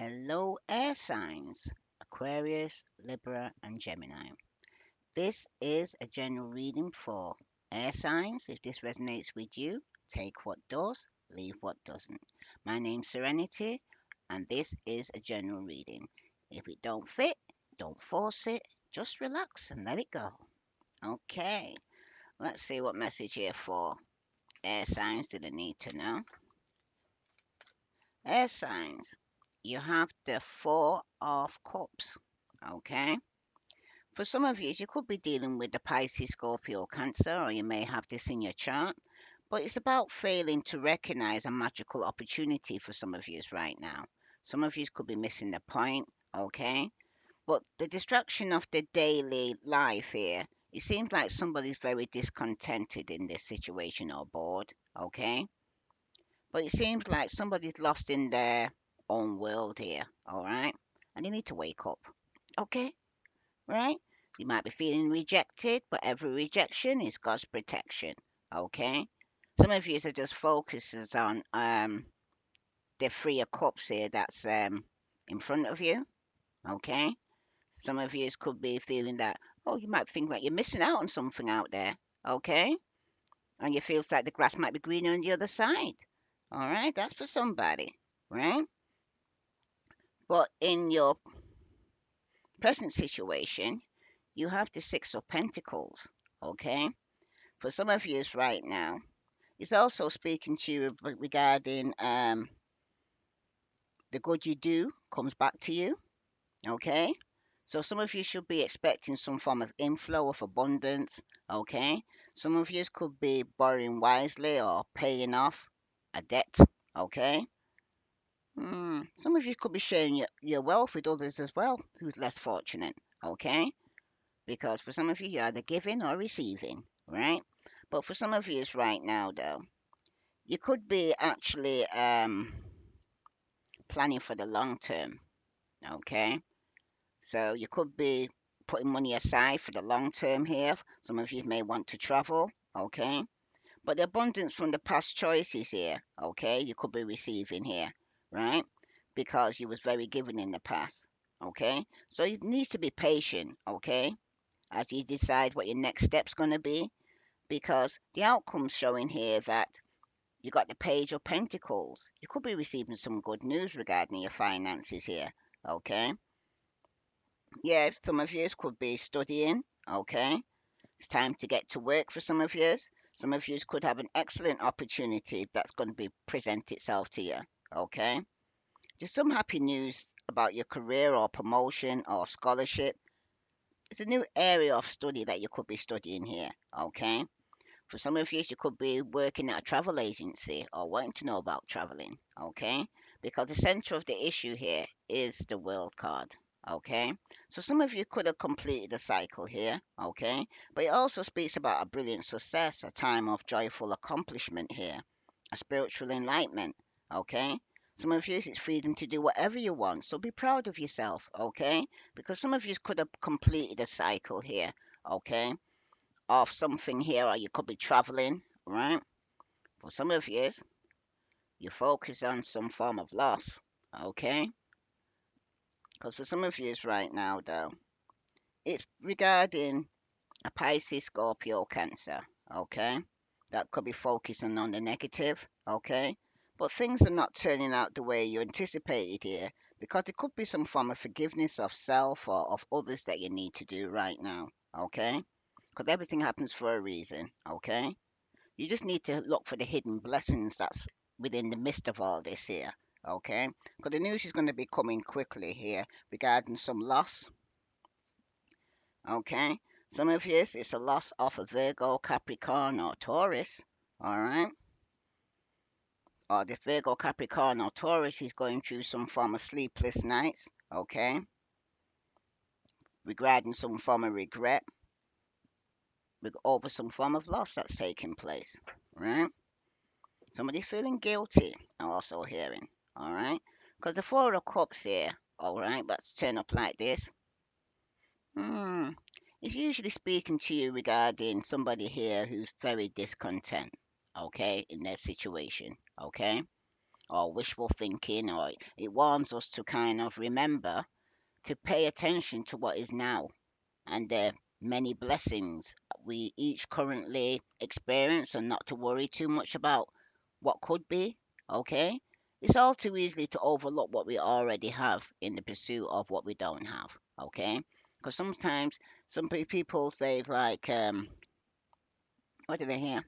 Hello, air signs Aquarius, Libra, and Gemini. This is a general reading for air signs. If this resonates with you, take what does, leave what doesn't. My name's Serenity, and this is a general reading. If it don't fit, don't force it, just relax and let it go. Okay, let's see what message here for air signs do they need to know. Air signs, you have the Four of Cups. Okay. For some of you could be dealing with the Pisces, Scorpio, Cancer, or you may have this in your chart. But it's about failing to recognize a magical opportunity for some of you right now. Some of you could be missing the point, okay? But the distraction of the daily life here, it seems like somebody's very discontented in this situation or bored, okay? But it seems like somebody's lost in their own world here, all right? And they need to wake up, okay? Right? You might be feeling rejected, but every rejection is God's protection. Okay? Some of you are just focuses on the Three of Cups here that's in front of you. Okay? Some of you could be feeling that, oh, you might think like you're missing out on something out there. Okay? And you feel like the grass might be greener on the other side. All right? That's for somebody. Right? But in your present situation, you have the Six of Pentacles. Okay? For some of you right now, it's also speaking to you regarding the good you do comes back to you. Okay. So some of you should be expecting some form of inflow of abundance. Okay. Some of you could be borrowing wisely or paying off a debt. Okay. Some of you could be sharing your wealth with others as well who's less fortunate. Okay. Because for some of you, you're either giving or receiving. Right. But for some of you right now, though, you could be actually planning for the long term. Okay. So you could be putting money aside for the long term here. Some of you may want to travel. Okay. But the abundance from the past choices here. Okay. You could be receiving here. Right. Because you was very giving in the past. Okay. So you need to be patient. Okay. As you decide what your next step's going to be. Because the outcome's showing here that you got the Page of Pentacles. You could be receiving some good news regarding your finances here. Okay. Yeah, some of you could be studying. Okay. It's time to get to work for some of you. Some of you could have an excellent opportunity that's going to be present itself to you. Okay. Just some happy news about your career or promotion or scholarship. It's a new area of study that you could be studying here. Okay. For some of you could be working at a travel agency or wanting to know about traveling, okay? Because the center of the issue here is the World card, okay? So some of you could have completed the cycle here, okay? But it also speaks about a brilliant success, a time of joyful accomplishment here, a spiritual enlightenment, okay? Some of you, it's freedom to do whatever you want, so be proud of yourself, okay? Because some of you could have completed a cycle here, okay? Of something here, or you could be traveling, right? For some of you focus on some form of loss, okay? Because for some of you right now, though, it's regarding a Pisces, Scorpio, Cancer, okay? That could be focusing on the negative, okay? But things are not turning out the way you anticipated here because it could be some form of forgiveness of self or of others that you need to do right now, okay? Because everything happens for a reason, okay? You just need to look for the hidden blessings that's within the midst of all this here. Okay? Because the news is going to be coming quickly here regarding some loss. Okay? Some of you, it's a loss of a Virgo, Capricorn, or Taurus. Alright? Or the Virgo, Capricorn, or Taurus is going through some form of sleepless nights. Okay? Regarding some form of regret over some form of loss that's taking place. Right? Somebody feeling guilty, I'm also hearing. Alright? Because the Four of Cups here, alright, let's turn up like this. Hmm. It's usually speaking to you regarding somebody here who's very discontent, okay, in their situation, okay? or wishful thinking, or it warns us to kind of remember to pay attention to what is now and the many blessings we each currently experience, and not to worry too much about what could be. Okay? It's all too easily to overlook what we already have in the pursuit of what we don't have. Okay? Because sometimes people say, like, what do they hear?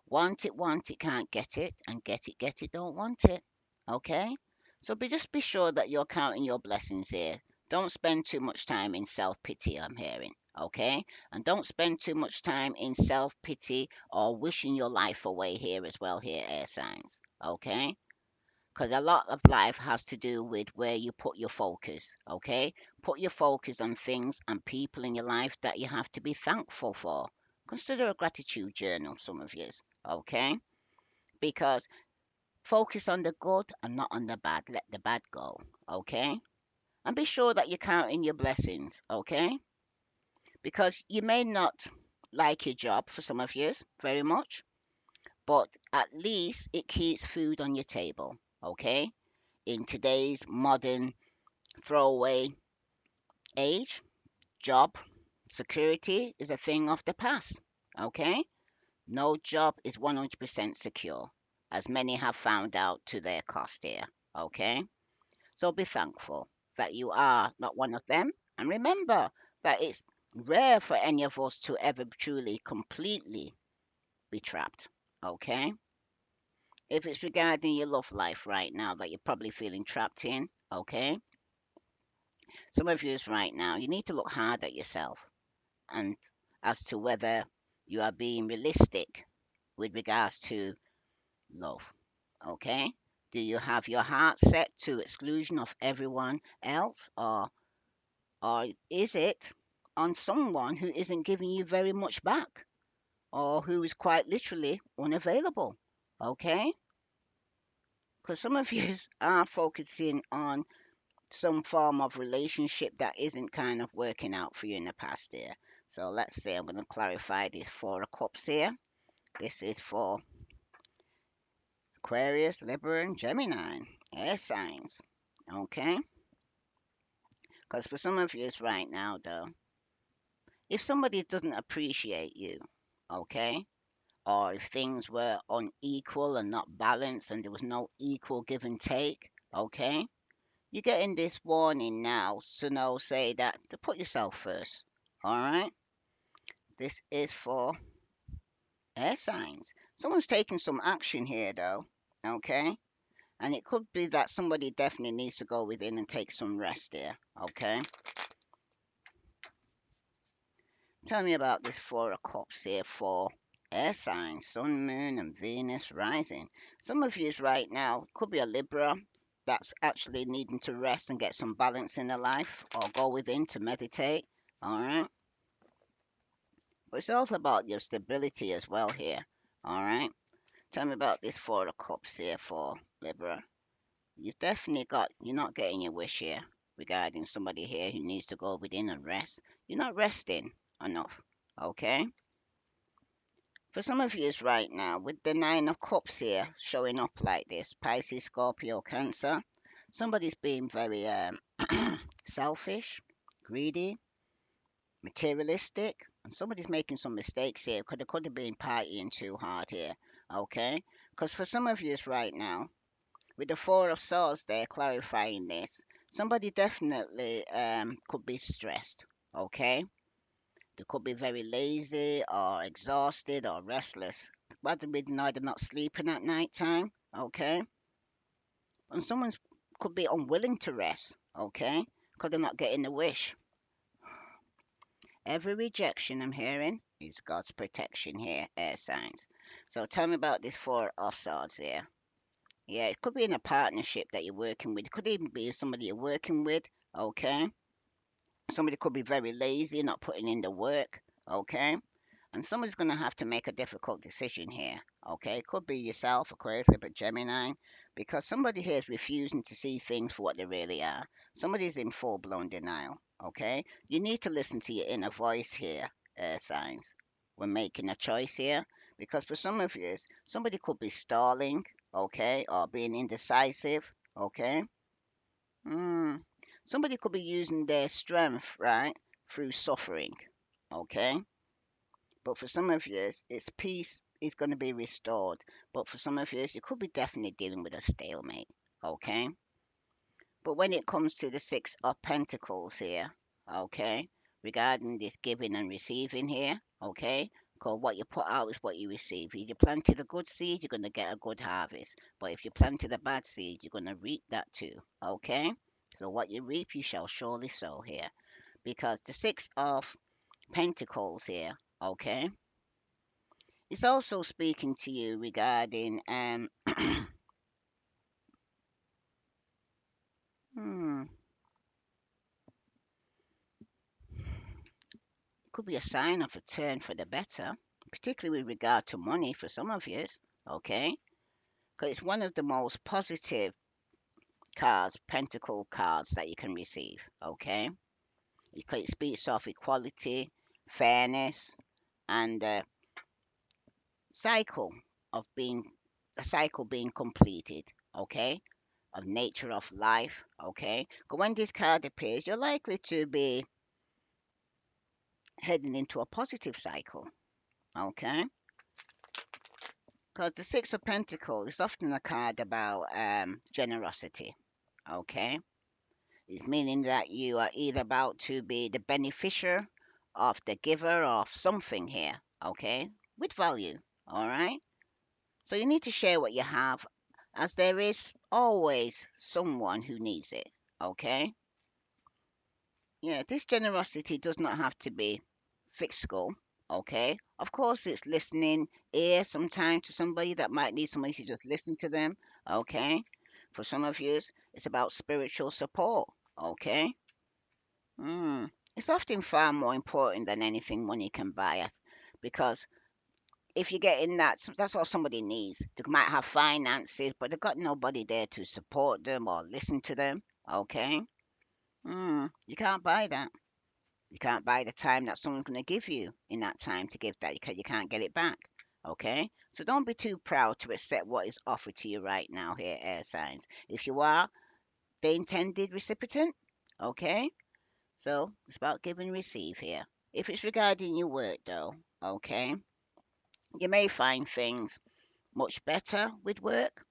Want it, can't get it, and get it, don't want it. Okay? So just be sure that you're counting your blessings here. Don't spend too much time in self pity, I'm hearing. Okay? And don't spend too much time in self pity or wishing your life away here as well, here, air signs. Okay? Because a lot of life has to do with where you put your focus. Okay? Put your focus on things and people in your life that you have to be thankful for. Consider a gratitude journal, some of you. Okay? Because focus on the good and not on the bad. Let the bad go. Okay? And be sure that you're counting your blessings. Okay? Because you may not like your job, for some of you very much, but at least it keeps food on your table. Okay? In today's modern throwaway age, job security is a thing of the past. Okay? No job is 100% secure, as many have found out to their cost here. Okay? So be thankful that you are not one of them. And remember that it's rare for any of us to ever truly, completely be trapped. Okay? If it's regarding your love life right now that you're probably feeling trapped in, okay? Some of you right now, you need to look hard at yourself and as to whether you are being realistic with regards to love. Okay? Do you have your heart set to exclusion of everyone else, or is it on someone who isn't giving you very much back, or who is quite literally unavailable? Okay? Because some of you are focusing on some form of relationship that isn't kind of working out for you in the past here. So let's say I'm going to clarify this Four of Cups here. This is for Aquarius, Libra, and Gemini, air signs. Okay? Because for some of you right now, though, if somebody doesn't appreciate you, okay, or if things were unequal and not balanced and there was no equal give and take, okay, you're getting this warning now to know, say that to put yourself first. All right? This is for air signs. Someone's taking some action here, though, okay? And it could be that somebody definitely needs to go within and take some rest here, okay? Tell me about this Four of Cups here for air signs, Sun, Moon, and Venus rising. Some of you right now could be a Libra that's actually needing to rest and get some balance in their life, or go within to meditate. All right. But it's also about your stability as well here. All right. Tell me about this Four of Cups here for Libra. You've definitely got, you're not getting your wish here regarding somebody here who needs to go within and rest. You're not resting enough. Okay. For some of you right now, with the Nine of Cups here showing up like this, Pisces, Scorpio, Cancer, somebody's being very selfish, greedy, materialistic, and somebody's making some mistakes here because they could have been partying too hard here. Okay? Because for some of you right now, with the Four of Swords there clarifying this, somebody definitely could be stressed. Okay? They could be very lazy or exhausted or restless. But with neither not sleeping at night time, okay? And someone could be unwilling to rest, okay? Because they're not getting the wish. Every rejection I'm hearing is God's protection here, air signs. So tell me about this Four of Swords here. Yeah, it could be in a partnership that you're working with. It could even be somebody you're working with, okay? Somebody could be very lazy, not putting in the work, okay? And somebody's going to have to make a difficult decision here, okay? It could be yourself, Aquarius, Libra, Gemini, because somebody here is refusing to see things for what they really are. Somebody's in full blown denial, okay? You need to listen to your inner voice here, signs, when making a choice here, because for some of you, somebody could be stalling, okay, or being indecisive, okay. Mm. Somebody could be using their strength, right, through suffering, okay. But for some of you, it's peace is going to be restored. But for some of you could be definitely dealing with a stalemate, okay. But when it comes to the Six of Pentacles here, okay, regarding this giving and receiving here, okay, because what you put out is what you receive. If you planted a good seed, you're going to get a good harvest. But if you planted a bad seed, you're going to reap that too, okay? So what you reap, you shall surely sow here. Because the Six of Pentacles here, okay, it's also speaking to you regarding, hmm, could be a sign of a turn for the better, particularly with regard to money for some of you, okay? Because it's one of the most positive cards, pentacle cards that you can receive, okay? Because it speaks of equality, fairness, and cycle of being a cycle being completed, okay? Of nature of life, okay? Because when this card appears, you're likely to be heading into a positive cycle, okay? Because the Six of Pentacles is often a card about generosity. Okay, it's meaning that you are either about to be the beneficiary of the giver of something here. Okay, with value. All right. So you need to share what you have, as there is always someone who needs it. Okay. Yeah, this generosity does not have to be fiscal. Okay. Of course, it's listening ear sometimes to somebody that might need somebody to just listen to them. Okay. For some of you, it's about spiritual support. Okay. It's often far more important than anything money can buy, because if you're getting that, that's all somebody needs. They might have finances, but they've got nobody there to support them or listen to them. Okay. You can't buy that. You can't buy the time that someone's going to give you in that time to give that, because you can't get it back. Okay? So don't be too proud to accept what is offered to you right now here, air signs. If you are the intended recipient, okay? So it's about give and receive here. If it's regarding your work though, okay, you may find things much better with work,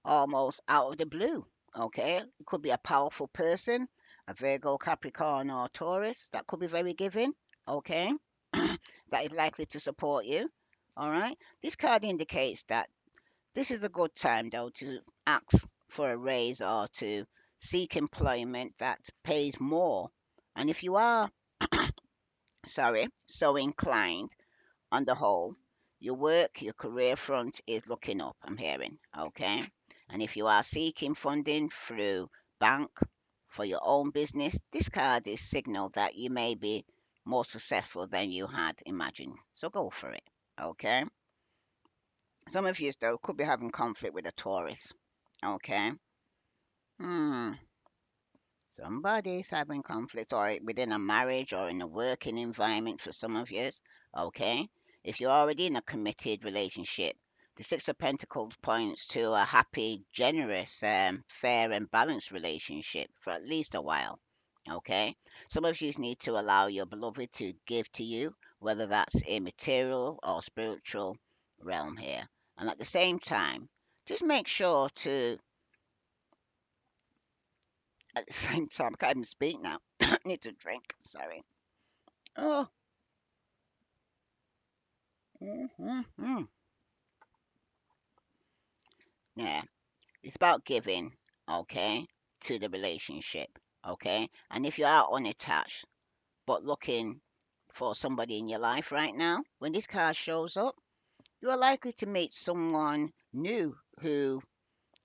almost out of the blue. Okay, it could be a powerful person, a Virgo, Capricorn, or Taurus that could be very giving. Okay, that is likely to support you. All right, this card indicates that this is a good time though to ask for a raise or to seek employment that pays more. And if you are, sorry, so inclined, on the whole, your work, your career front is looking up, I'm hearing, okay? And if you are seeking funding through bank for your own business, this card is signal that you may be more successful than you had imagined. So go for it, okay? Some of you, though, could be having conflict with a Taurus, okay? Hmm. Somebody's having conflict, or within a marriage or in a working environment for some of you. Okay. If you're already in a committed relationship, the Six of Pentacles points to a happy, generous, fair, and balanced relationship for at least a while. Okay. Some of you need to allow your beloved to give to you, whether that's in material or spiritual realm here. And at the same time, just make sure to, at the same time, I can't even speak now. I need to drink. Sorry. Oh. Mm-hmm. Yeah. It's about giving, okay, to the relationship, okay? And if you are unattached but looking for somebody in your life right now, when this card shows up, you are likely to meet someone new who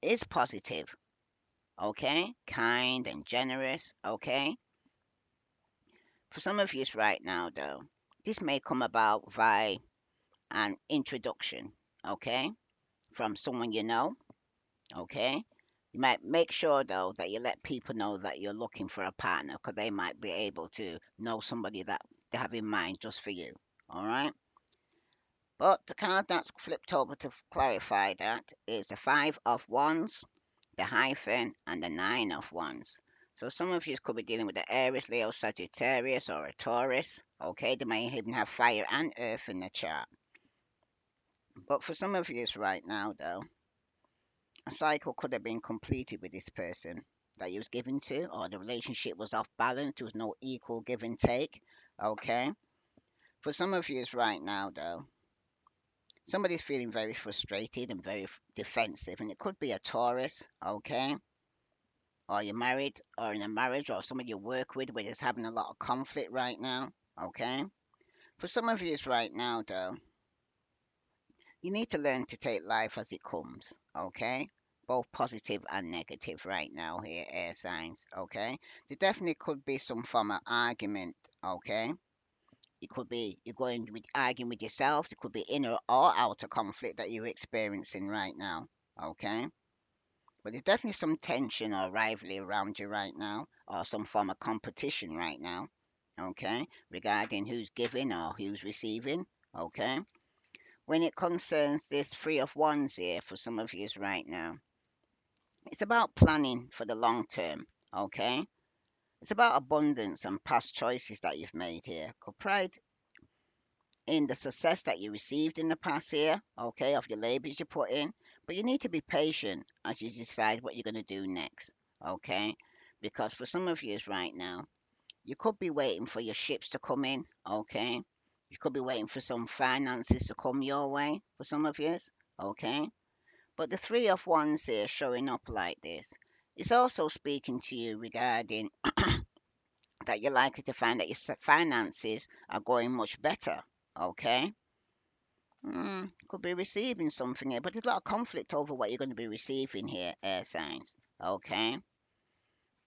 is positive, okay? Kind and generous, okay? For some of you right now, though, this may come about via an introduction, okay? From someone you know, okay? You might make sure though that you let people know that you're looking for a partner, because they might be able to know somebody that they have in mind just for you. All right. But the card that's flipped over to clarify that is the Five of Wands, the hyphen, and the Nine of Wands. So some of you could be dealing with the Aries, Leo, Sagittarius, or a Taurus. Okay, they may even have fire and earth in the chart. But for some of you right now, though, a cycle could have been completed with this person that you was given to, or the relationship was off balance. There was no equal give and take. Okay. For some of you right now, though, somebody's feeling very frustrated and very defensive, and it could be a Taurus. Okay. Or you're married, or in a marriage, or somebody you work with where there's having a lot of conflict right now. Okay. For some of you right now, though, you need to learn to take life as it comes, okay? Both positive and negative right now here, air signs, okay? There definitely could be some form of argument, okay? It could be you're going with arguing with yourself. It could be inner or outer conflict that you're experiencing right now, okay? But there's definitely some tension or rivalry around you right now, or some form of competition right now, okay? Regarding who's giving or who's receiving, okay? When it concerns this Three of Wands here for some of you right now, it's about planning for the long term, okay? It's about abundance and past choices that you've made here. Got pride in the success that you received in the past here, okay, of your labors you put in, but you need to be patient as you decide what you're going to do next, okay? Because for some of you right now, you could be waiting for your ships to come in, okay? You could be waiting for some finances to come your way for some of you, okay? But the Three of Wands here showing up like this, it's also speaking to you regarding that you're likely to find that your finances are going much better. Okay? Could be receiving something here, but there's a lot of conflict over what you're going to be receiving here, air signs. Okay?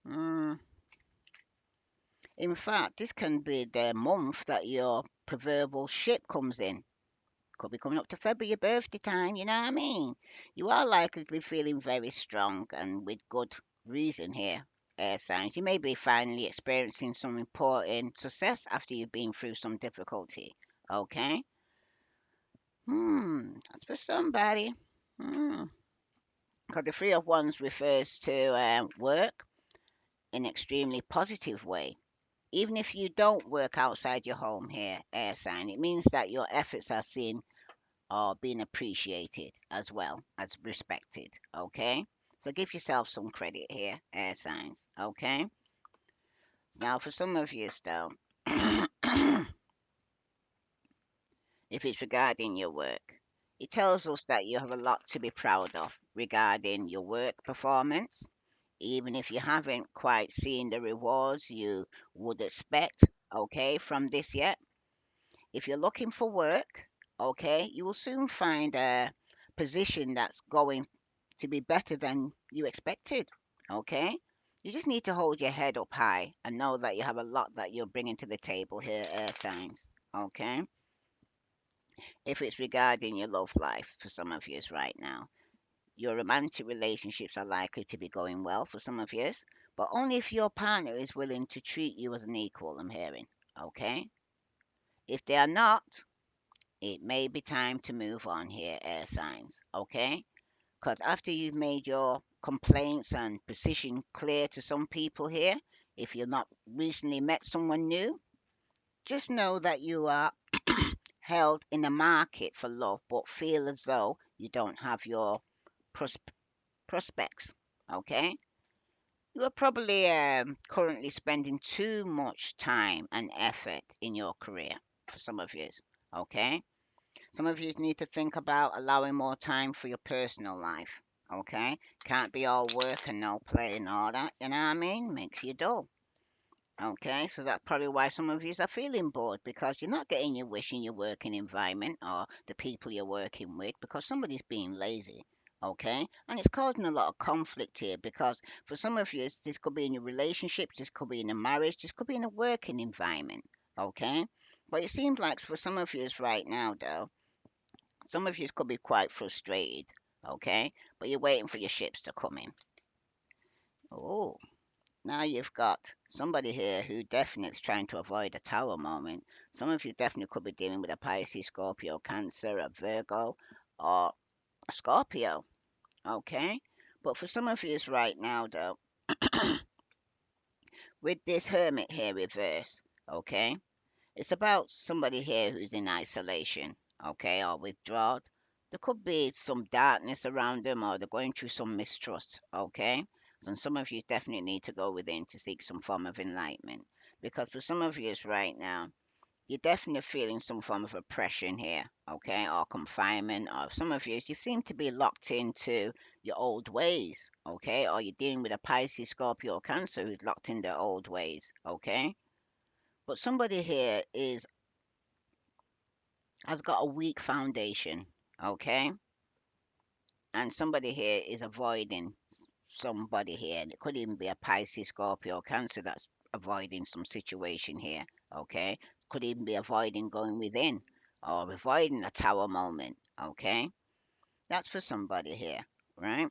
Mm, in fact, this can be the month that your proverbial ship comes in. Could be coming up to February, your birthday time, you know what I mean? You are likely to be feeling very strong and with good reason here, air signs. You may be finally experiencing some important success after you've been through some difficulty. Okay? That's for somebody. Because the Three of Wands refers to work in an extremely positive way. Even if you don't work outside your home here, air sign, it means that your efforts are seen are being appreciated as well as respected. Okay, so give yourself some credit here, air signs. Okay, now for some of you though, if it's regarding your work, it tells us that you have a lot to be proud of regarding your work performance, even if you haven't quite seen the rewards you would expect, okay, from this yet. If you're looking for work, okay, you will soon find a position that's going to be better than you expected. Okay? You just need to hold your head up high and know that you have a lot that you're bringing to the table here, air signs. Okay? If it's regarding your love life for some of you right now, your romantic relationships are likely to be going well for some of you, but only if your partner is willing to treat you as an equal, I'm hearing. Okay? If they are not, it may be time to move on here, air signs. Okay? Because after you've made your complaints and position clear to some people here, if you've not recently met someone new, just know that you are held in the market for love, but feel as though you don't have your pros- prospects. Okay? You are probably currently spending too much time and effort in your career for some of you. Okay? Some of you need to think about allowing more time for your personal life. Okay? Can't be all work and no play and all that. You know what I mean? Makes you dull. Okay? So that's probably why some of you are feeling bored because you're not getting your wish in your working environment or the people you're working with because somebody's being lazy. Okay? And it's causing a lot of conflict here because for some of you, this could be in your relationship, this could be in a marriage, this could be in a working environment. Okay? But it seems like for some of you right now, though, some of you could be quite frustrated, okay? But you're waiting for your ships to come in. Oh, Now you've got somebody here who definitely is trying to avoid a tower moment. Some of you definitely could be dealing with a Pisces, Scorpio, Cancer, a Virgo, or a Scorpio. Okay? But for some of you right now, though, with this Hermit here reverse, okay? It's about somebody here who's in isolation, okay, or withdrawn. There could be some darkness around them, or they're going through some mistrust, okay? And some of you definitely need to go within to seek some form of enlightenment. Because for some of you right now, you're definitely feeling some form of oppression here, okay, or confinement, or some of you seem to be locked into your old ways, okay, or you're dealing with a Pisces, Scorpio, or Cancer who's locked in their old ways, okay. But somebody here is has got a weak foundation, okay, and somebody here is avoiding somebody here, and it could even be a Pisces, Scorpio, or Cancer that's avoiding some situation here, okay? Could even be avoiding going within or avoiding a tower moment, okay? That's for somebody here, right?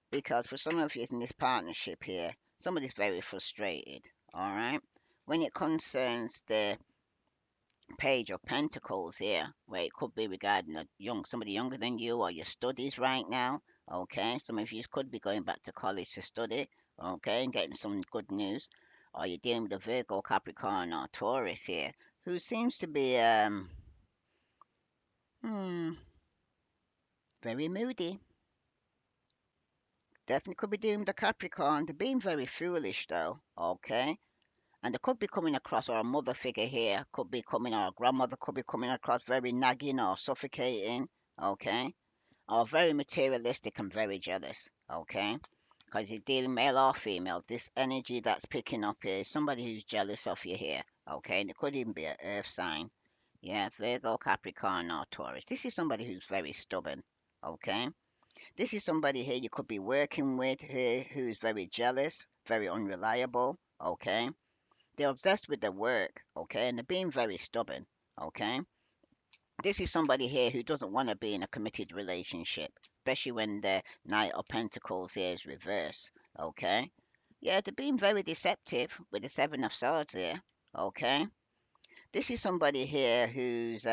Because for some of you in this partnership here, somebody's very frustrated, all right? When it concerns the Page of Pentacles here, where it could be regarding somebody younger than you or your studies right now. Okay, some of you could be going back to college to study. Okay, and getting some good news. Or you're dealing with a Virgo, Capricorn, or Taurus here, who seems to be hmm, very moody. Definitely could be dealing with a Capricorn. They're being very foolish though. Okay, and they could be coming across, or a mother figure here could be coming, or a grandmother could be coming across very nagging or suffocating, okay, or very materialistic and very jealous, okay, because you're dealing male or female. This energy that's picking up here is somebody who's jealous of you here, okay, and it could even be an earth sign, yeah, Virgo, Capricorn, or Taurus. This is somebody who's very stubborn, okay. This is somebody here you could be working with here who's very jealous, very unreliable, okay. They're obsessed with their work, okay, and they're being very stubborn, okay. This is somebody here who doesn't want to be in a committed relationship, especially when the Knight of Pentacles here is reversed, okay. Yeah, they're being very deceptive with the Seven of Swords here, okay. This is somebody here who's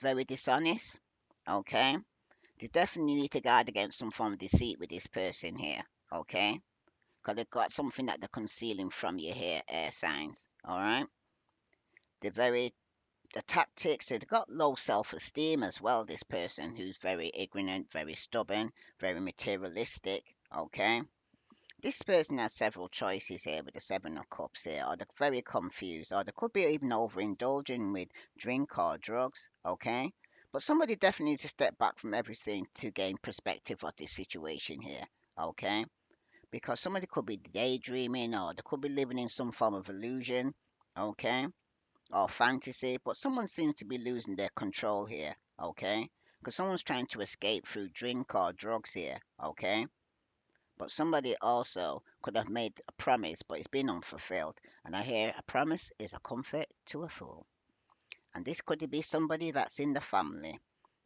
very dishonest, okay. They definitely need to guard against some form of deceit with this person here, okay, because they've got something that they're concealing from you here, air signs, all right. They're very the tactics, they've got low self-esteem as well, this person who's very ignorant, very stubborn, very materialistic, okay. This person has several choices here with the Seven of Cups here, or they're very confused, or they could be even overindulging with drink or drugs, okay. But somebody definitely needs to step back from everything to gain perspective of this situation here, okay, because somebody could be daydreaming, or they could be living in some form of illusion, okay, or fantasy, but someone seems to be losing their control here, okay? Because someone's trying to escape through drink or drugs here, okay? But somebody also could have made a promise, but it's been unfulfilled. And I hear a promise is a comfort to a fool. And this could be somebody that's in the family,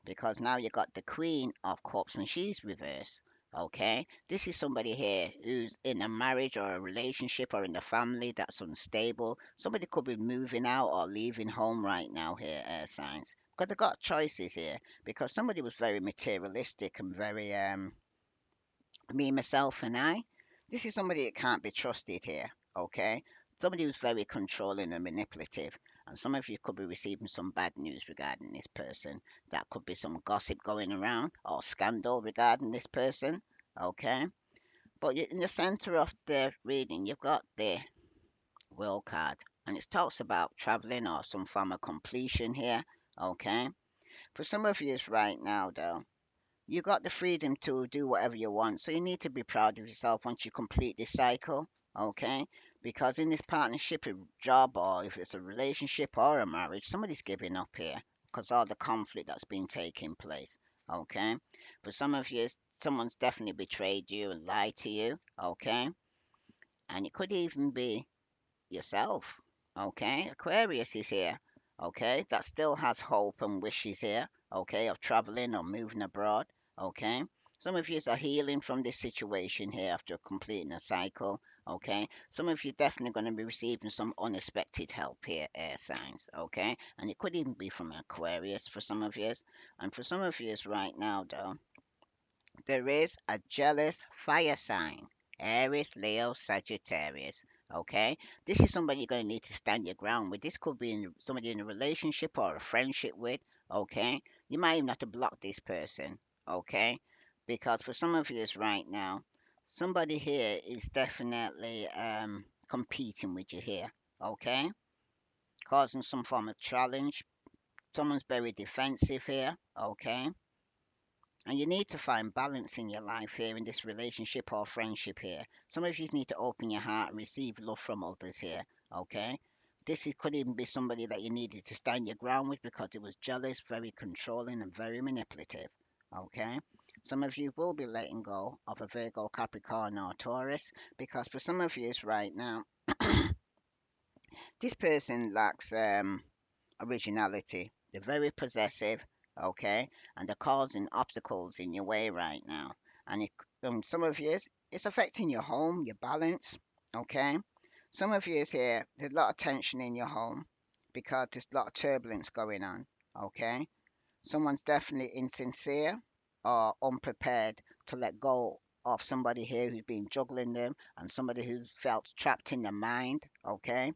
because now you got the Queen of Cups and she's reversed. Okay, this is somebody here who's in a marriage or a relationship or in the family that's unstable. Somebody could be moving out or leaving home right now here, air signs. Because they got choices here. Because somebody was very materialistic and very me, myself, and I. This is somebody that can't be trusted here. Okay, somebody who's very controlling and manipulative. And some of you could be receiving some bad news regarding this person. That could be some gossip going around or scandal regarding this person. Okay. But in the center of the reading, you've got the World card. And it talks about traveling or some form of completion here. Okay. For some of you right now, though, you got the freedom to do whatever you want. So you need to be proud of yourself once you complete this cycle, okay? Because in this partnership, a job, or if it's a relationship or a marriage, somebody's giving up here because all the conflict that's been taking place, okay? For some of you, someone's definitely betrayed you and lied to you, okay? And it could even be yourself, okay? Aquarius is here, okay? That still has hope and wishes here, okay, of traveling or moving abroad, okay? Some of you are healing from this situation here after completing a cycle. Okay. Some of you definitely going to be receiving some unexpected help here, air signs. Okay. And it could even be from Aquarius for some of you. And for some of you right now, though, there is a jealous fire sign. Aries, Leo, Sagittarius. Okay, this is somebody you're going to need to stand your ground with. This could be somebody in a relationship or a friendship with. Okay, you might even have to block this person. Okay, because for some of you right now, somebody here is definitely competing with you here. Okay, causing some form of challenge. Someone's very defensive here. Okay, and you need to find balance in your life here in this relationship or friendship here. Some of you need to open your heart and receive love from others here. Okay. Could even be somebody that you needed to stand your ground with because it was jealous, very controlling, and very manipulative. Okay. Some of you will be letting go of a Virgo, Capricorn, or Taurus because for some of you right now, this person lacks originality. They're very possessive, okay, and they're causing obstacles in your way right now. And some of you, it's affecting your home, your balance, okay. Some of you here, there's a lot of tension in your home because there's a lot of turbulence going on, okay. Someone's definitely insincere or unprepared to let go of somebody here who's been juggling them and somebody who's felt trapped in their mind. Okay.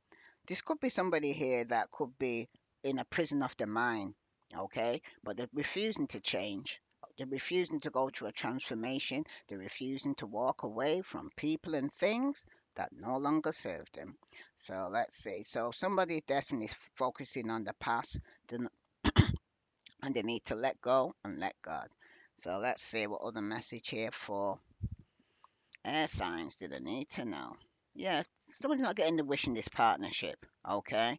This could be somebody here that could be in a prison of the mind. Okay. But they're refusing to change. They're refusing to go through a transformation. They're refusing to walk away from people and things that no longer serve them. So let's see. So somebody definitely is focusing on the past, and they need to let go and let God. So let's see what other message here for air signs do they need to know. Yeah, somebody's not getting the wish in this partnership, okay?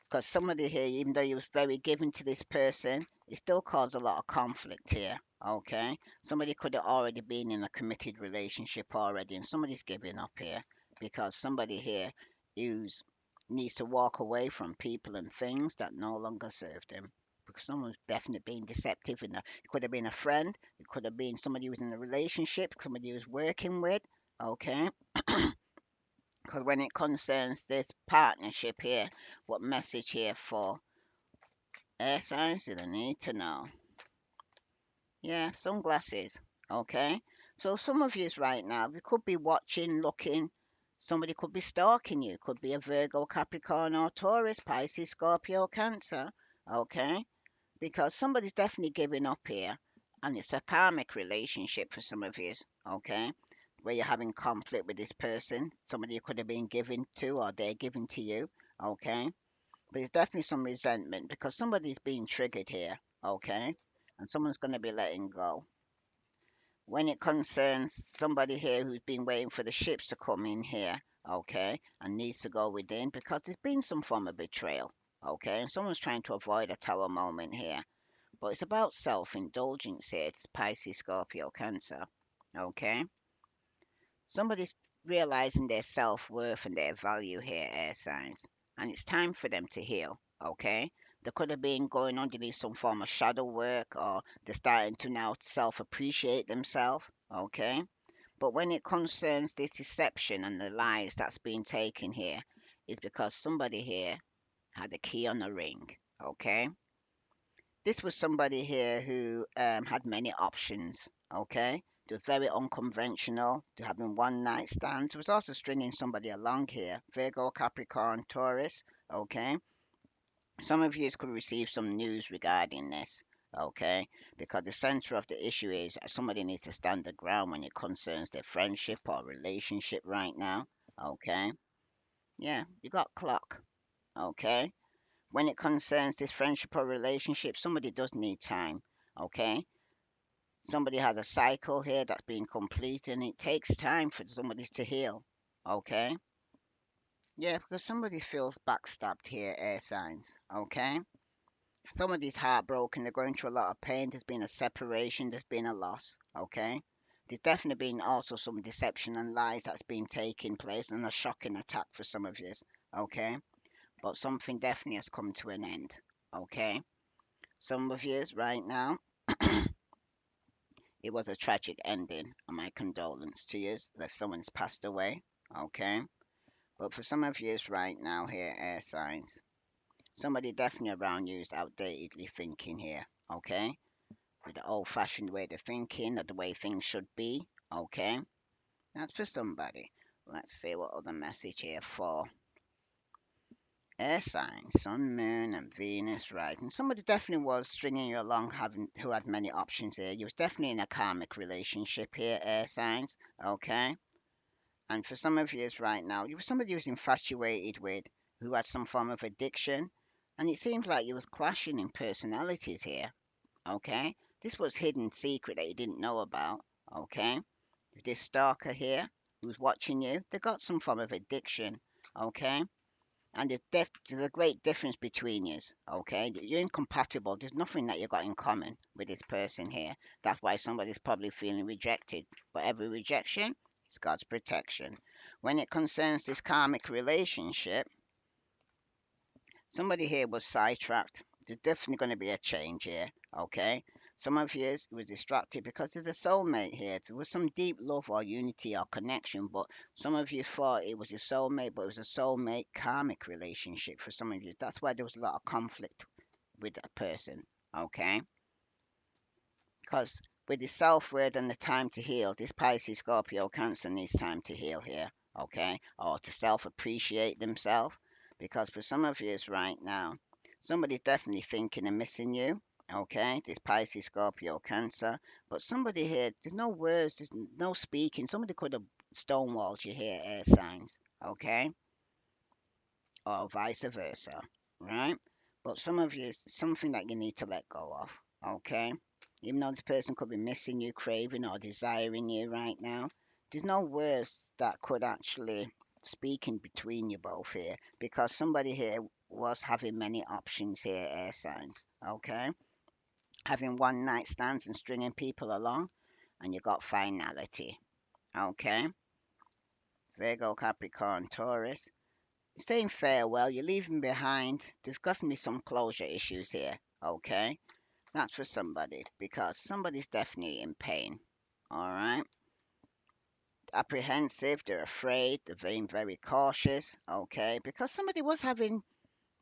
Because somebody here, even though you was very giving to this person, it still caused a lot of conflict here, okay? Somebody could have already been in a committed relationship already, and somebody's giving up here because somebody here who's needs to walk away from people and things that no longer serve them. Because someone's definitely being deceptive in that. It could have been a friend, it could have been somebody who was in a relationship, somebody who was working with, okay? Because when it concerns this partnership here, what message here for air signs do they need to know? Yeah, sunglasses. Okay. So some of yous right now, you could be watching, looking. Somebody could be stalking you. Could be a Virgo, Capricorn, or Taurus, Pisces, Scorpio, Cancer. Okay. Because somebody's definitely giving up here. And it's a karmic relationship for some of yous. Okay. Where you're having conflict with this person. Somebody you could have been giving to or they're giving to you. Okay. But there's definitely some resentment because somebody's being triggered here. Okay. And someone's going to be letting go. When it concerns somebody here who's been waiting for the ships to come in here, okay, and needs to go within because there's been some form of betrayal, okay, and someone's trying to avoid a tower moment here. But it's about self indulgence here. It's Pisces, Scorpio, Cancer, okay. Somebody's realizing their self worth and their value here, air signs, and it's time for them to heal, okay? They could have been going underneath some form of shadow work, or they're starting to now self appreciate themselves, okay? But when it concerns this deception and the lies that's being taken here, is because somebody here had a key on the ring, okay? This was somebody here who had many options, okay? They were very unconventional, to having one night stands. There was also stringing somebody along here, Virgo, Capricorn, Taurus, okay? Some of you could receive some news regarding this, okay? Because the center of the issue is somebody needs to stand the ground when it concerns their friendship or relationship right now, okay? Yeah, you got clock, okay? When it concerns this friendship or relationship, somebody does need time, okay? Somebody has a cycle here that's being complete and it takes time for somebody to heal, okay? Yeah, because somebody feels backstabbed here, air signs, okay? Somebody's heartbroken, they're going through a lot of pain, there's been a separation, there's been a loss, okay? There's definitely been also some deception and lies that's been taking place and a shocking attack for some of you, okay? But something definitely has come to an end, okay? Some of you right now, It was a tragic ending, and my condolence to you if someone's passed away. Okay. But for some of you right now here, air signs, somebody definitely around you is outdatedly thinking here. Okay. With the old fashioned way of thinking or the way things should be. Okay. That's for somebody. Let's see what other message here for air signs, sun, moon, and Venus rising. Somebody definitely was stringing you along, having who had many options here. You was definitely in a karmic relationship here, air signs. Okay, and for some of you right now, you were somebody who was infatuated with, who had some form of addiction, and it seems like you was clashing in personalities here. Okay, this was hidden secret that you didn't know about. Okay, this stalker here who's watching you, they got some form of addiction. Okay, and there's a great difference between you. Okay, you're incompatible. There's nothing that you got in common with this person here. That's why somebody's probably feeling rejected. But every rejection is God's protection. When it concerns this karmic relationship, somebody here was sidetracked. There's definitely going to be a change here. Okay, some of you was distracted because there's a soulmate here. There was some deep love or unity or connection, but some of you thought it was a soulmate, but it was a soulmate karmic relationship for some of you. That's why there was a lot of conflict with a person. Okay, because with the self word and the time to heal, this Pisces, Scorpio, Cancer needs time to heal here. Okay, or to self appreciate themselves. Because for some of you right now, somebody's definitely thinking and missing you. Okay, this Pisces, Scorpio, Cancer. But somebody here, there's no words, there's no speaking. Somebody could have stonewalled you here, air signs. Okay, or vice versa. Right? But some of you, it's something that you need to let go of. Okay, even though this person could be missing you, craving, or desiring you right now, there's no words that could actually speak in between you both here because somebody here was having many options here, air signs. Okay, having one night stands and stringing people along, and you got finality. Okay, Virgo, Capricorn, Taurus. Saying farewell, you're leaving behind. There's got to be some closure issues here. Okay, that's for somebody because somebody's definitely in pain. All right, apprehensive, they're afraid, they're being very cautious. Okay, because somebody was having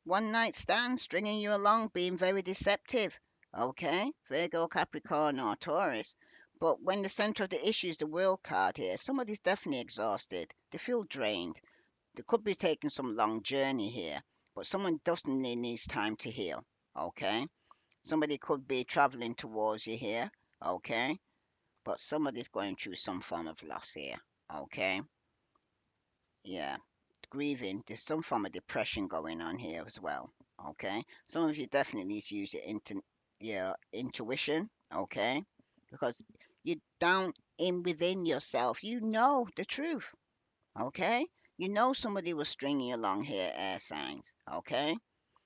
one night stand, stringing you along, being very deceptive. Okay, Virgo, Capricorn, or Taurus. But when the center of the issue is the World card here, somebody's definitely exhausted. They feel drained. They could be taking some long journey here, but someone definitely needs time to heal. Okay, somebody could be traveling towards you here. Okay, but somebody's going through some form of loss here. Okay, yeah, grieving. There's some form of depression going on here as well. Okay, some of you definitely need to use your intuition. Okay, because you're down in within yourself. You know the truth. Okay, you know somebody was stringing you along here, air signs. Okay,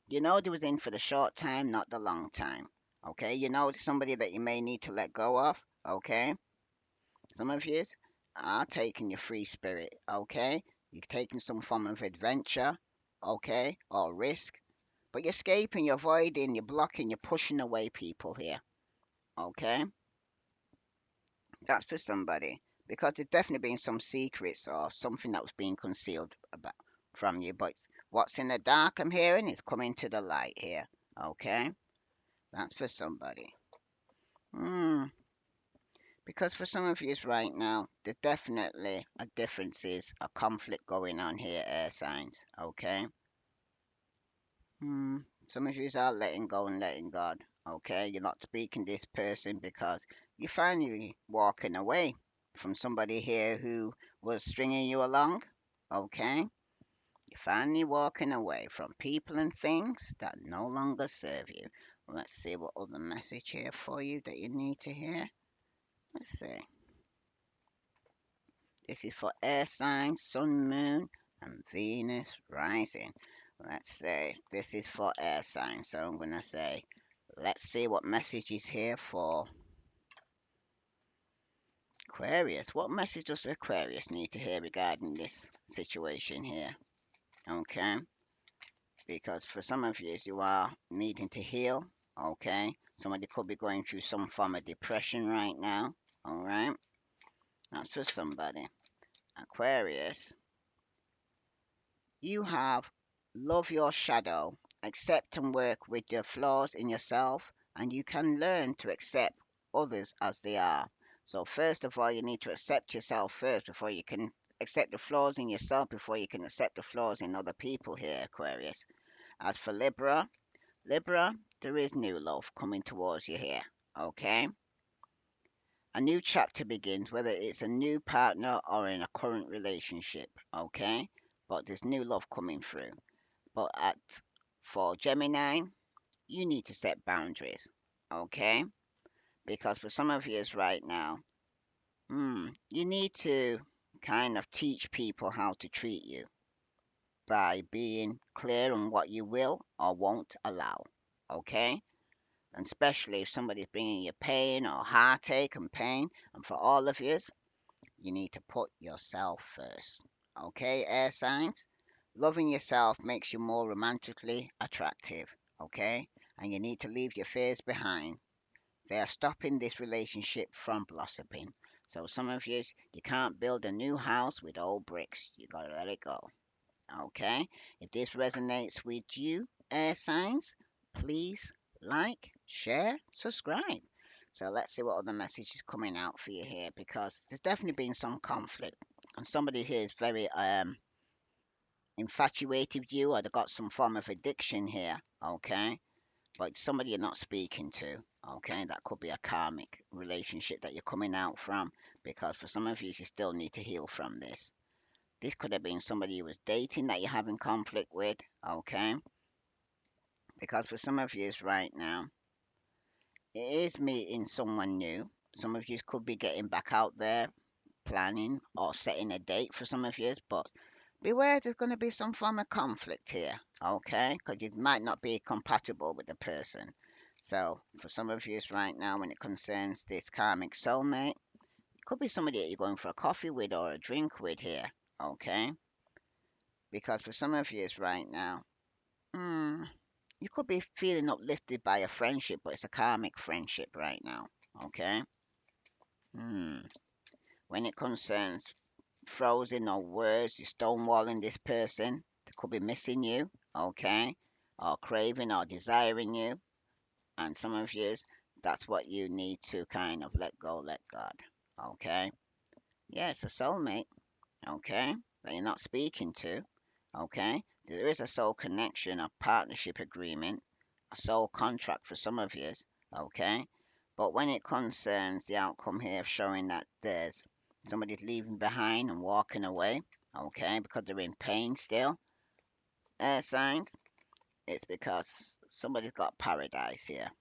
you know they was in for the short time, not the long time. Okay, you know somebody that you may need to let go of. Okay, some of you are taking your free spirit. Okay, you're taking some form of adventure. Okay, or risk, but you're escaping, you're avoiding, you're blocking, you're pushing away people here. Okay, that's for somebody because there's definitely been some secrets or something that was being concealed about from you. But what's in the dark, I'm hearing, is coming to the light here. Okay, that's for somebody. Hmm. Because for some of you right now, there's definitely a differences, a conflict going on here, air signs. Okay. Hmm. Some of you are letting go and letting God. Okay. You're not speaking to this person because you're finally walking away from somebody here who was stringing you along. Okay. You're finally walking away from people and things that no longer serve you. Let's see what other message here for you that you need to hear. Let's see. This is for air signs, sun, moon, and Venus rising. Let's say this is for air signs. So I'm going to say, let's see what message is here for Aquarius. What message does Aquarius need to hear regarding this situation here? Okay. Because for some of you are needing to heal. Okay. Somebody could be going through some form of depression right now. All right, that's for somebody. Aquarius, you have love your shadow, accept and work with the flaws in yourself, and you can learn to accept others as they are. So, first of all, you need to accept yourself first before you can accept the flaws in yourself, before you can accept the flaws in other people here, Aquarius. As for Libra, Libra, there is new love coming towards you here, okay? A new chapter begins, whether it's a new partner or in a current relationship, okay? But there's new love coming through. But at for Gemini, you need to set boundaries, okay? Because for some of you right now, you need to kind of teach people how to treat you by being clear on what you will or won't allow, okay? And especially if somebody's bringing you pain or heartache and pain, and for all of you, you need to put yourself first, okay, air signs? Loving yourself makes you more romantically attractive, okay? And you need to leave your fears behind. They are stopping this relationship from blossoming. So some of you can't build a new house with old bricks. You gotta let it go, okay? If this resonates with you, air signs, please like, share, subscribe. So let's see what other message is coming out for you here because there's definitely been some conflict. And somebody here is very infatuated with you or they got some form of addiction here, okay? But somebody you're not speaking to, okay? That could be a karmic relationship that you're coming out from because for some of you, you still need to heal from this. This could have been somebody you was dating that you're having conflict with, okay? Because for some of you right now, it is meeting someone new. Some of you could be getting back out there, planning or setting a date for some of you, but beware there's going to be some form of conflict here, okay? Because you might not be compatible with the person. So, for some of you right now, when it concerns this karmic soulmate, it could be somebody that you're going for a coffee with or a drink with here, okay? Because for some of you right now, mm, you could be feeling uplifted by a friendship, but it's a karmic friendship right now, okay? Hmm. When it concerns frozen or words, you're stonewalling this person. They could be missing you, okay? Or craving or desiring you. And some of you, that's what you need to kind of let go, let God, okay? Yeah, it's a soulmate, okay? That you're not speaking to, okay? There is a soul connection, a partnership agreement, a soul contract for some of you, okay? But when it concerns the outcome here of showing that there's somebody's leaving behind and walking away, okay, because they're in pain still, air signs, it's because somebody's got paradise here,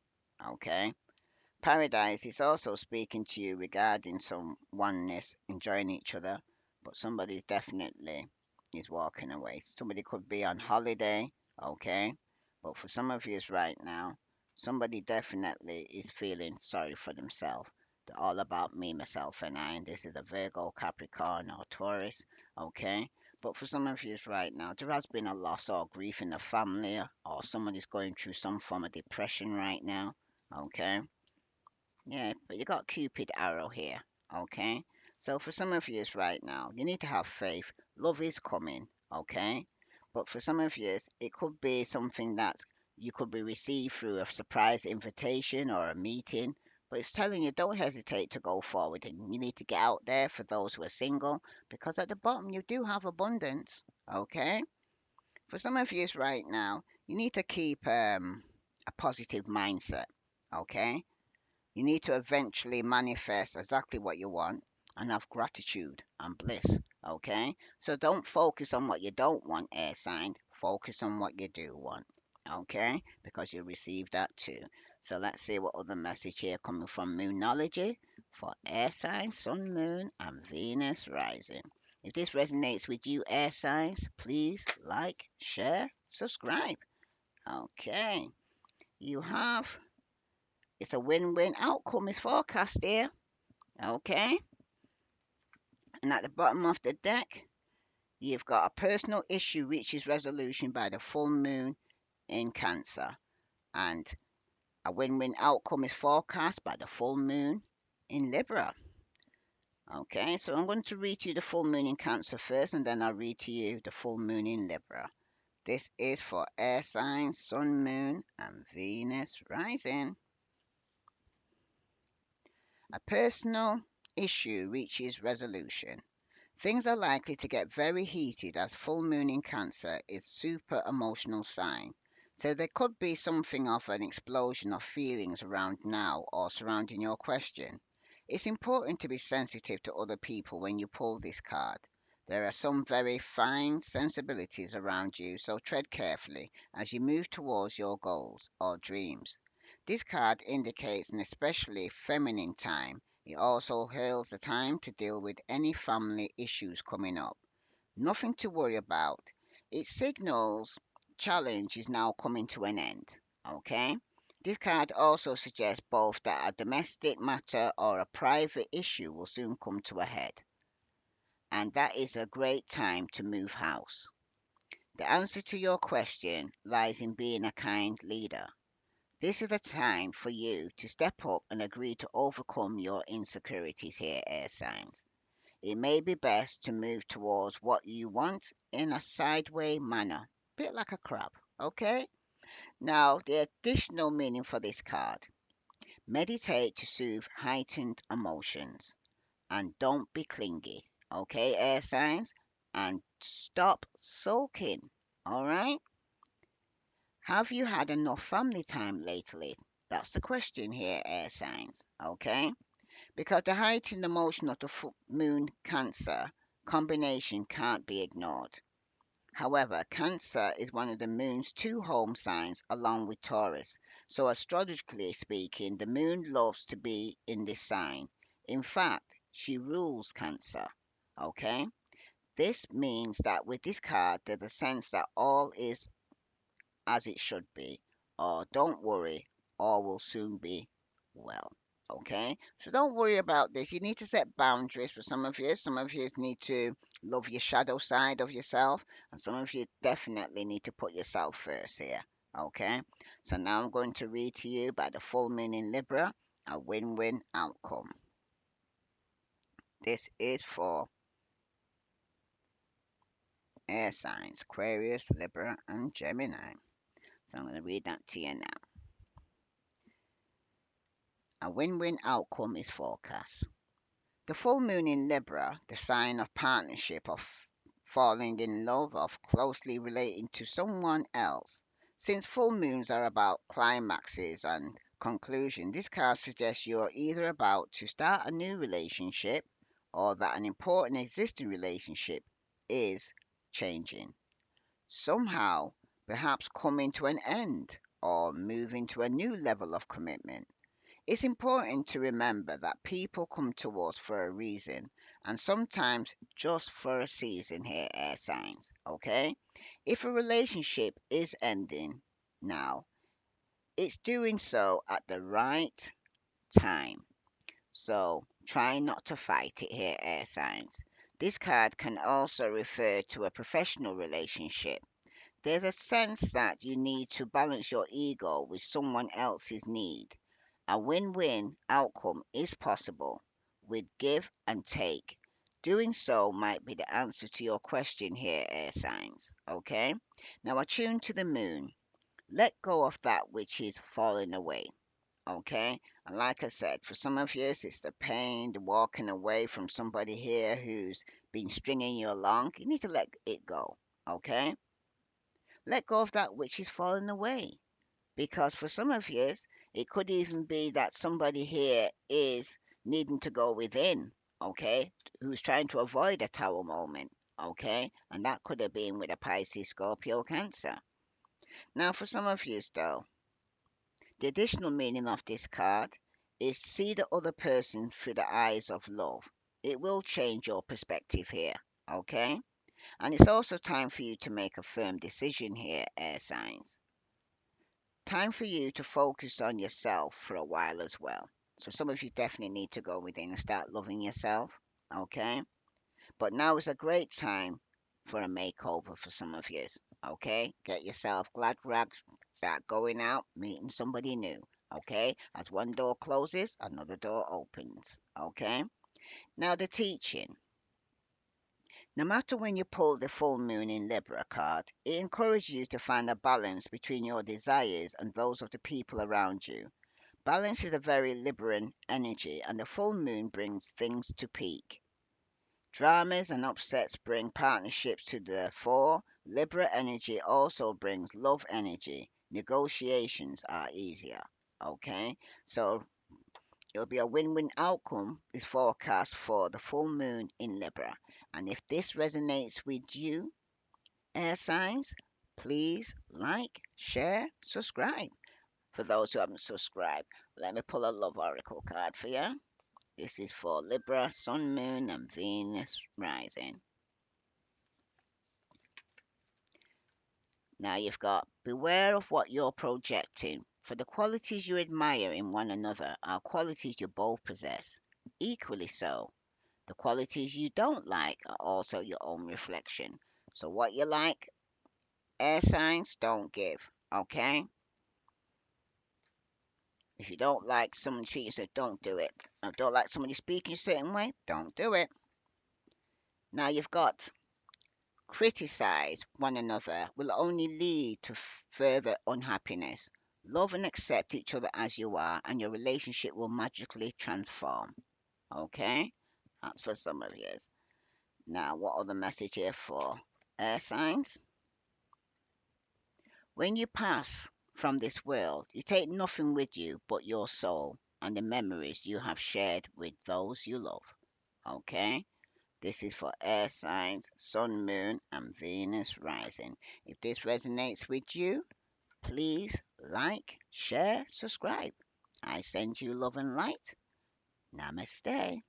okay? Paradise is also speaking to you regarding some oneness, enjoying each other, but somebody definitely is walking away. Somebody could be on holiday, okay? But for some of you right now, somebody definitely is feeling sorry for themselves. They're all about me, myself, and I. And this is a Virgo, Capricorn, or Taurus, okay? But for some of you right now, there has been a loss or grief in the family, or somebody's going through some form of depression right now, okay? Yeah, but you got Cupid arrow here, okay? So for some of you right now, you need to have faith. Love is coming, okay? But for some of you, it could be something that you could be received through a surprise invitation or a meeting. But it's telling you don't hesitate to go forward and you need to get out there for those who are single because at the bottom you do have abundance, okay? For some of you right now, you need to keep a positive mindset, okay? You need to eventually manifest exactly what you want and have gratitude and bliss. Okay? So don't focus on what you don't want, air sign. Focus on what you do want. Okay? Because you receive that too. So let's see what other message here coming from Moonology for air signs, Sun, Moon, and Venus rising. If this resonates with you, air signs, please like, share, subscribe. Okay. You have it's a win-win outcome is forecast here. Okay. And at the bottom of the deck, you've got a personal issue reaches resolution by the full moon in Cancer. And a win-win outcome is forecast by the full moon in Libra. Okay, so I'm going to read to you the full moon in Cancer first, and then I'll read to you the full moon in Libra. This is for air signs, Sun, Moon, and Venus rising. A personal issue reaches resolution. Things are likely to get very heated as full moon in Cancer is super emotional sign. So there could be something of an explosion of feelings around now or surrounding your question. It's important to be sensitive to other people when you pull this card. There are some very fine sensibilities around you, so tread carefully as you move towards your goals or dreams. This card indicates an especially feminine time. It also heralds the time to deal with any family issues coming up. Nothing to worry about. It signals challenge is now coming to an end. Okay? This card also suggests both that a domestic matter or a private issue will soon come to a head, and that is a great time to move house. The answer to your question lies in being a kind leader. This is a time for you to step up and agree to overcome your insecurities here, air signs. It may be best to move towards what you want in a sideway manner, bit like a crab, okay? Now, the additional meaning for this card: meditate to soothe heightened emotions and don't be clingy, okay, air signs? And stop sulking, all right? Have you had enough family time lately? That's the question here, air signs, okay? Because the heightened emotion of the moon Cancer combination can't be ignored. However, Cancer is one of the moon's two home signs along with Taurus. So, astrologically speaking, the moon loves to be in this sign. In fact, she rules Cancer. Okay? This means that with this card, there's a sense that all is as it should be, or don't worry, all will soon be well. Okay, so don't worry about this. You need to set boundaries for some of you. Some of you need to love your shadow side of yourself, and some of you definitely need to put yourself first here. Okay, so now I'm going to read to you about the full moon in Libra, a win win outcome. This is for air signs Aquarius, Libra, and Gemini. So I'm going to read that to you now. A win-win outcome is forecast. The full moon in Libra, the sign of partnership, of falling in love, of closely relating to someone else. Since full moons are about climaxes and conclusion, this card suggests you're either about to start a new relationship or that an important existing relationship is changing. Somehow, perhaps coming to an end or moving to a new level of commitment. It's important to remember that people come to us for a reason and sometimes just for a season here, air signs. Okay? If a relationship is ending now, it's doing so at the right time. So try not to fight it here, air signs. This card can also refer to a professional relationship. There's a sense that you need to balance your ego with someone else's need. A win win outcome is possible with give and take. Doing so might be the answer to your question here, air signs. Okay? Now attune to the moon. Let go of that which is falling away. Okay? And like I said, for some of you, it's the pain, the walking away from somebody here who's been stringing you along. You need to let it go. Okay? Let go of that which is falling away. Because for some of you, it could even be that somebody here is needing to go within, okay, who's trying to avoid a tower moment, okay, and that could have been with a Pisces, Scorpio, Cancer. Now, for some of you, though, the additional meaning of this card is see the other person through the eyes of love. It will change your perspective here, okay? And it's also time for you to make a firm decision here, air signs. Time for you to focus on yourself for a while as well. So some of you definitely need to go within and start loving yourself. Okay? But now is a great time for a makeover for some of you. Okay? Get yourself glad rags, start going out, meeting somebody new. Okay? As one door closes, another door opens. Okay? Now, the teaching. No matter when you pull the full moon in Libra card, it encourages you to find a balance between your desires and those of the people around you. Balance is a very Libran energy, and the full moon brings things to peak. Dramas and upsets bring partnerships to the fore. Libra energy also brings love energy. Negotiations are easier. Okay, so it'll be a win win outcome is forecast for the full moon in Libra. And if this resonates with you, air signs, please like, share, subscribe. For those who haven't subscribed, let me pull a love oracle card for you. This is for Libra, Sun, Moon, and Venus rising. Now you've got beware of what you're projecting, for the qualities you admire in one another are qualities you both possess. Equally so, the qualities you don't like are also your own reflection. So what you like, air signs, don't give. Okay? If you don't like someone treating you, so don't do it. If you don't like somebody speaking a certain way, don't do it. Now you've got criticize one another will only lead to further unhappiness. Love and accept each other as you are, and your relationship will magically transform. Okay? That's for some of you. Now, what other message here for air signs? When you pass from this world, you take nothing with you but your soul and the memories you have shared with those you love. Okay? This is for air signs, Sun, Moon, and Venus rising. If this resonates with you, please like, share, subscribe. I send you love and light. Namaste.